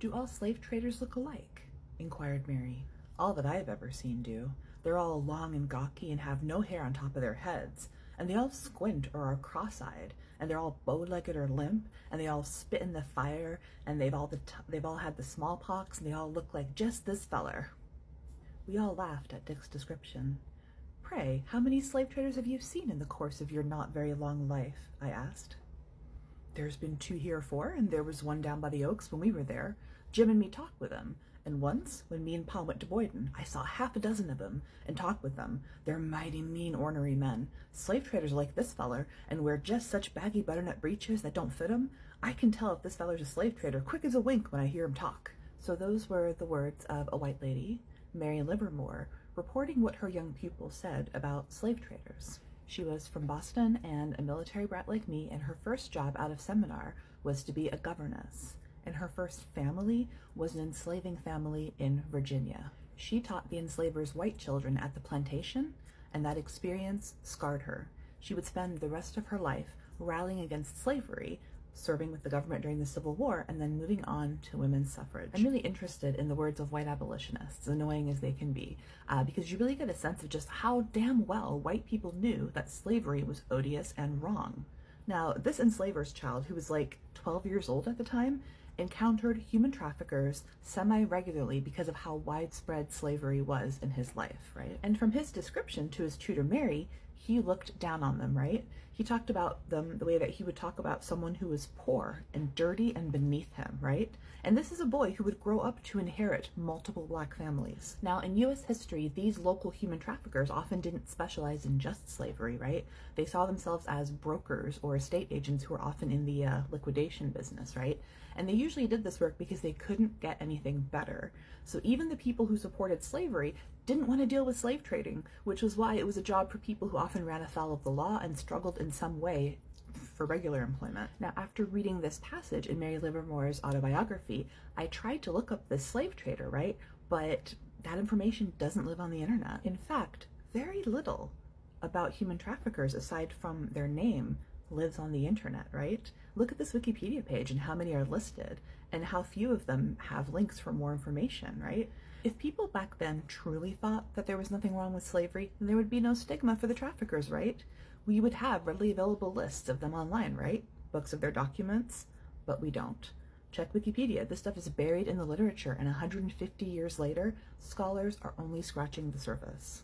"Do all slave traders look alike?" inquired Mary. "All that I have ever seen do. They're all long and gawky and have no hair on top of their heads, and they all squint or are cross-eyed, and they're all bow-legged or limp, and they all spit in the fire, and they've all had the smallpox, and they all look like just this feller." We all laughed at Dick's description. "Pray, how many slave traders have you seen in the course of your not very long life?" I asked. "There's been 2 heretofore, and there was one down by the Oaks when we were there. Jim and me talked with them. And once, when me and Pa went to Boyden, I saw 6 of them and talked with them. They're mighty mean, ornery men. Slave traders like this feller and wear just such baggy butternut breeches that don't fit 'em. I can tell if this feller's a slave trader quick as a wink when I hear him talk." So those were the words of a white lady, Mary Livermore, reporting what her young pupil said about slave traders. She was from Boston and a military brat like me, and her first job out of seminar was to be a governess. And her first family was an enslaving family in Virginia. She taught the enslavers' white children at the plantation, and that experience scarred her. She would spend the rest of her life rallying against slavery, serving with the government during the Civil War, and then moving on to women's suffrage. I'm really interested in the words of white abolitionists, annoying as they can be, because you really get a sense of just how damn well white people knew that slavery was odious and wrong. Now, this enslaver's child, who was like 12 years old at the time, encountered human traffickers semi-regularly because of how widespread slavery was in his life, right? And from his description to his tutor Mary, he looked down on them, right? He talked about them the way that he would talk about someone who was poor and dirty and beneath him, right? And this is a boy who would grow up to inherit multiple black families. Now, in US history, these local human traffickers often didn't specialize in just slavery, right? They saw themselves as brokers or estate agents who were often in the liquidation business, right? And they usually did this work because they couldn't get anything better. So even the people who supported slavery didn't want to deal with slave trading, which was why it was a job for people who often ran afoul of the law and struggled in some way for regular employment. Now, after reading this passage in Mary Livermore's autobiography, I tried to look up this slave trader, right? But that information doesn't live on the internet. In fact, very little about human traffickers, aside from their name, lives on the internet, right? Look at this Wikipedia page and how many are listed, and how few of them have links for more information, right? If people back then truly thought that there was nothing wrong with slavery, then there would be no stigma for the traffickers, right? We would have readily available lists of them online, right? Books of their documents, but we don't. Check Wikipedia. This stuff is buried in the literature, and 150 years later, scholars are only scratching the surface.